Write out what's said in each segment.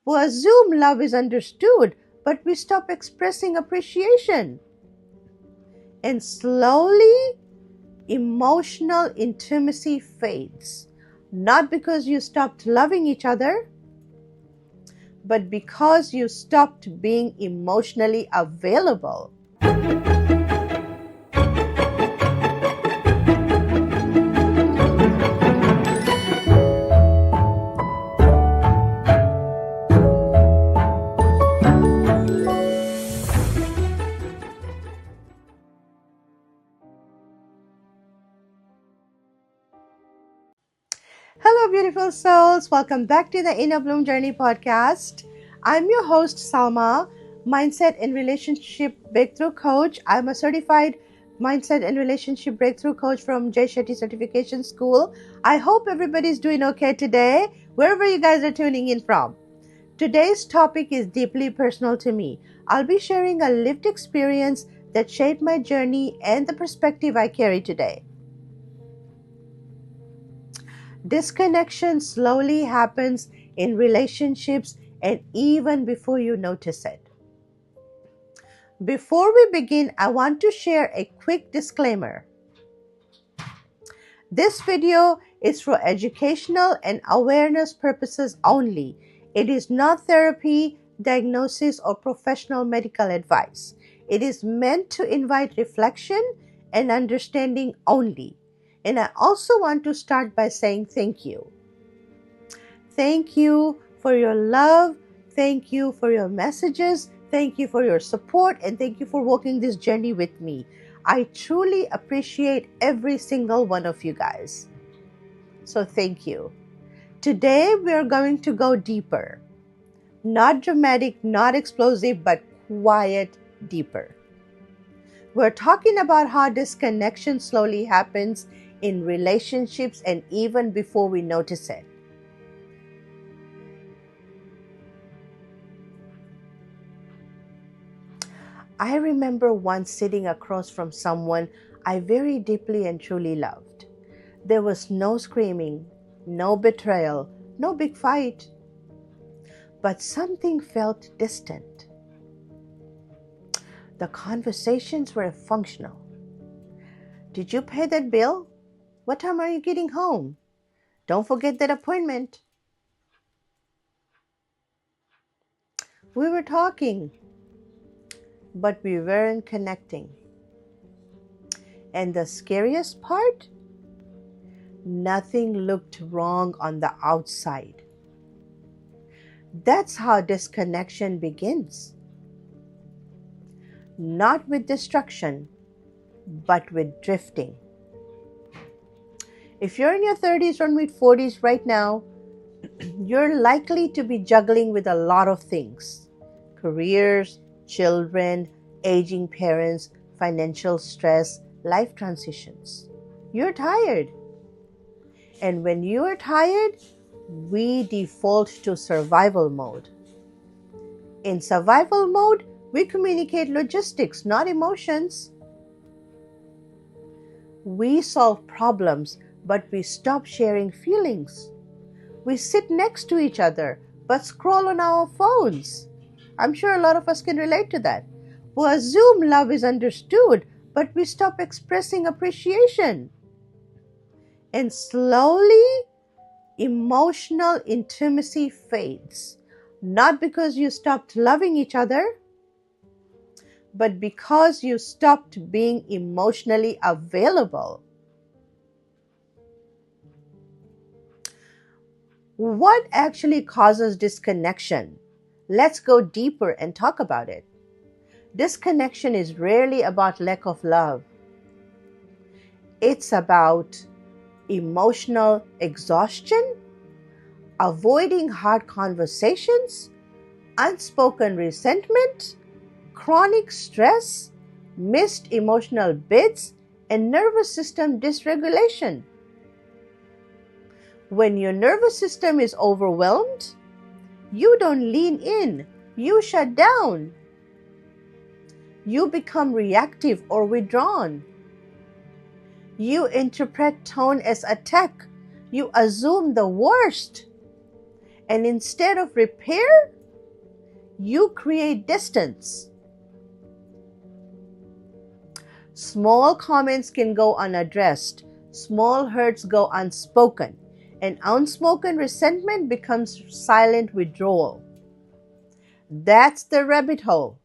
We assume love is understood, but we stop expressing appreciation. And slowly, emotional intimacy fades. Not because you stopped loving each other, but because you stopped being emotionally available. Hello, beautiful souls. Welcome back to the Inner Bloom Journey podcast. I'm your host, Salma, Mindset and Relationship Breakthrough Coach. I'm a certified Mindset and Relationship Breakthrough Coach from Jay Shetty Certification School. I hope everybody's doing okay today, wherever you guys are tuning in from. Today's topic is deeply personal to me. I'll be sharing a lived experience that shaped my journey and the perspective I carry today. Disconnection slowly happens in relationships and even before you notice it. Before we begin, I want to share a quick disclaimer. This video is for educational and awareness purposes only. It is not therapy, diagnosis, or professional medical advice. It is meant to invite reflection and understanding only. And I also want to start by saying thank you. Thank you for your love. Thank you for your messages. Thank you for your support. And thank you for walking this journey with me. I truly appreciate every single one of you guys. So thank you. Today we are going to go deeper. Not dramatic, not explosive, but quiet, deeper. We're talking about how disconnection slowly happens in relationships and even before we notice it. I remember once sitting across from someone I very deeply and truly loved. There was no screaming, no betrayal, no big fight, but something felt distant. The conversations were functional. Did you pay that bill? What time are you getting home? Don't forget that appointment. We were talking, but we weren't connecting. And the scariest part? Nothing looked wrong on the outside. That's how disconnection begins. Not with destruction, but with drifting. If you're in your 30s or mid-40s right now, you're likely to be juggling with a lot of things. Careers, children, aging parents, financial stress, life transitions. You're tired. And when you are tired, we default to survival mode. In survival mode, we communicate logistics, not emotions. We solve problems, but we stop sharing feelings. We sit next to each other, but scroll on our phones. I'm sure a lot of us can relate to that. We assume love is understood, but we stop expressing appreciation. And slowly, emotional intimacy fades. Not because you stopped loving each other, but because you stopped being emotionally available. What actually causes disconnection? Let's go deeper and talk about it. Disconnection is rarely about lack of love. It's about emotional exhaustion, avoiding hard conversations, unspoken resentment, chronic stress, missed emotional beats, and nervous system dysregulation. When your nervous system is overwhelmed, you don't lean in, you shut down. You become reactive or withdrawn. You interpret tone as attack. You assume the worst. And instead of repair, You create distance. Small comments can go unaddressed. Small hurts go unspoken. And unspoken resentment becomes silent withdrawal. That's the rabbit hole.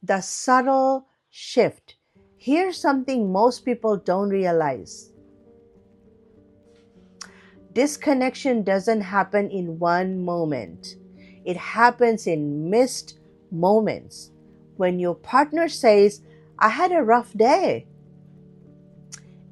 The subtle shift. Here's something most people don't realize. Disconnection doesn't happen in one moment. It happens in missed moments. When your partner says, I had a rough day,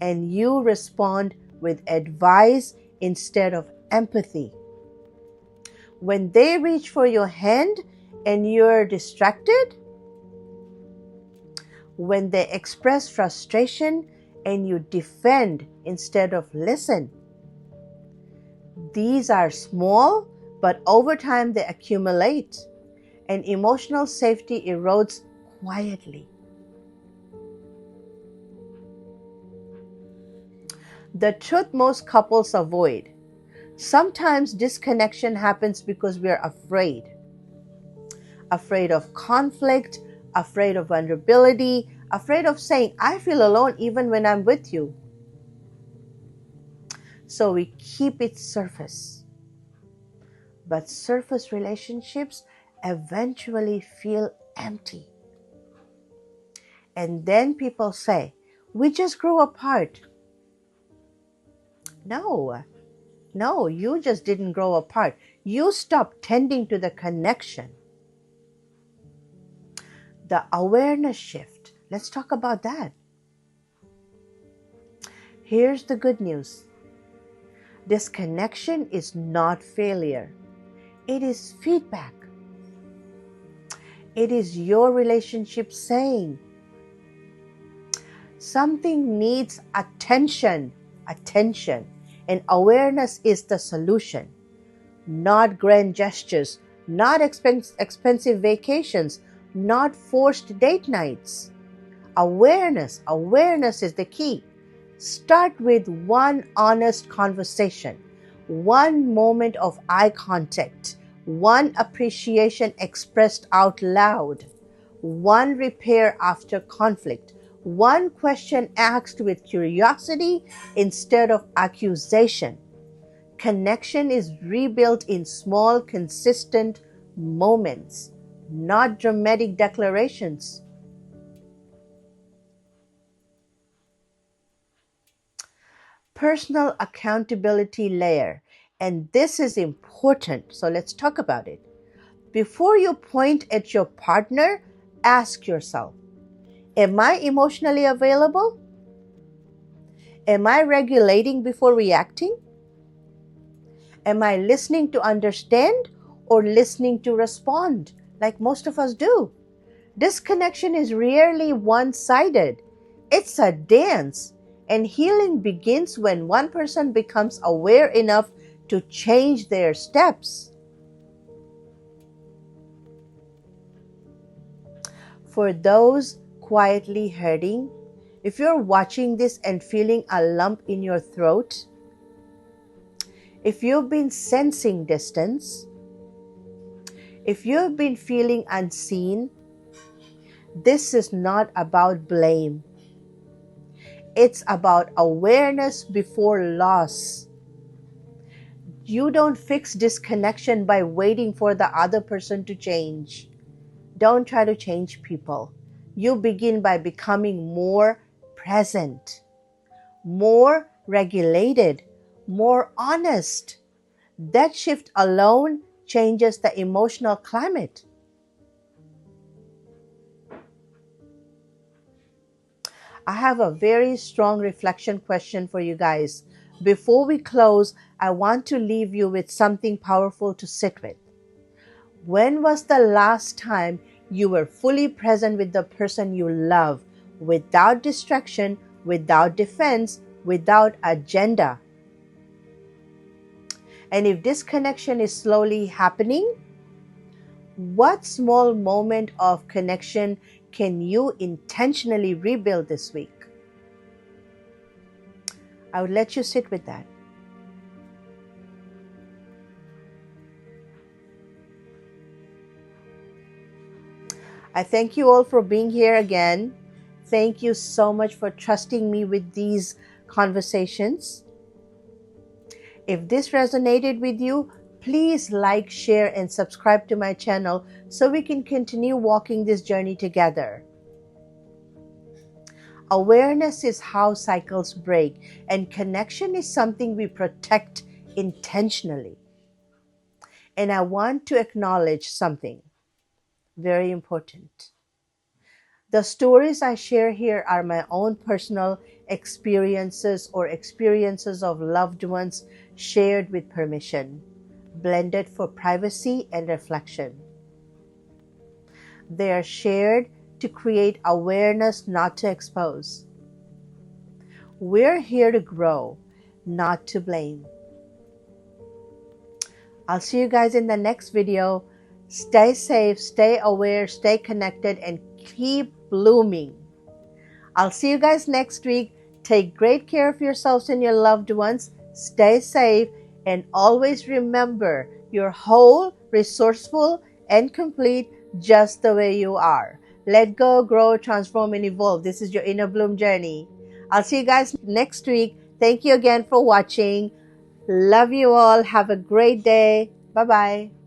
and you respond with advice instead of empathy. When they reach for your hand and you're distracted. When they express frustration and you defend instead of listen. These are small, but over time they accumulate, and emotional safety erodes quietly. The truth most couples avoid. Sometimes disconnection happens because we are afraid. Afraid of conflict, afraid of vulnerability, afraid of saying, I feel alone even when I'm with you. So we keep it surface. But surface relationships eventually feel empty. And then people say, we just grew apart. No, you just didn't grow apart. You stopped tending to the connection. The awareness shift. Let's talk about that. Here's the good news. Disconnection is not failure. It is feedback. It is your relationship saying, something needs attention. And awareness is the solution. Not grand gestures, not expensive vacations, not forced date nights. Awareness is the key. Start with one honest conversation, one moment of eye contact, one appreciation expressed out loud, one repair after conflict, one question asked with curiosity instead of accusation. Connection is rebuilt in small, consistent moments, not dramatic declarations. Personal accountability layer. And this is important, so let's talk about it. Before you point at your partner, ask yourself, am I emotionally available? Am I regulating before reacting? Am I listening to understand or listening to respond, like most of us do? Disconnection is rarely one-sided. It's a dance, and healing begins when one person becomes aware enough to change their steps. For those quietly hurting, if you're watching this and feeling a lump in your throat, if you've been sensing distance, if you've been feeling unseen, this is not about blame. It's about awareness before loss. You don't fix disconnection by waiting for the other person to change. Don't try to change people. You begin by becoming more present, more regulated, more honest. That shift alone changes the emotional climate. I have a very strong reflection question for you guys. Before we close, I want to leave you with something powerful to sit with. When was the last time you were fully present with the person you love, without distraction, without defense, without agenda? And if disconnection is slowly happening, what small moment of connection can you intentionally rebuild this week? I would let you sit with that. I thank you all for being here again. Thank you so much for trusting me with these conversations. If this resonated with you, please like, share, and subscribe to my channel so we can continue walking this journey together. Awareness is how cycles break, and connection is something we protect intentionally. And I want to acknowledge something very important. The stories I share here are my own personal experiences or experiences of loved ones shared with permission, blended for privacy and reflection. They are shared to create awareness, not to expose. We're here to grow, not to blame. I'll see you guys in the next video. Stay safe, stay aware, stay connected, and keep blooming. I'll see you guys next week. Take great care of yourselves and your loved ones. Stay safe, and always remember you're whole, resourceful, and complete just the way you are. Let go, grow, transform, and evolve. This is your inner bloom journey. I'll see you guys next week. Thank you again for watching. Love you all. Have a great day. Bye-bye.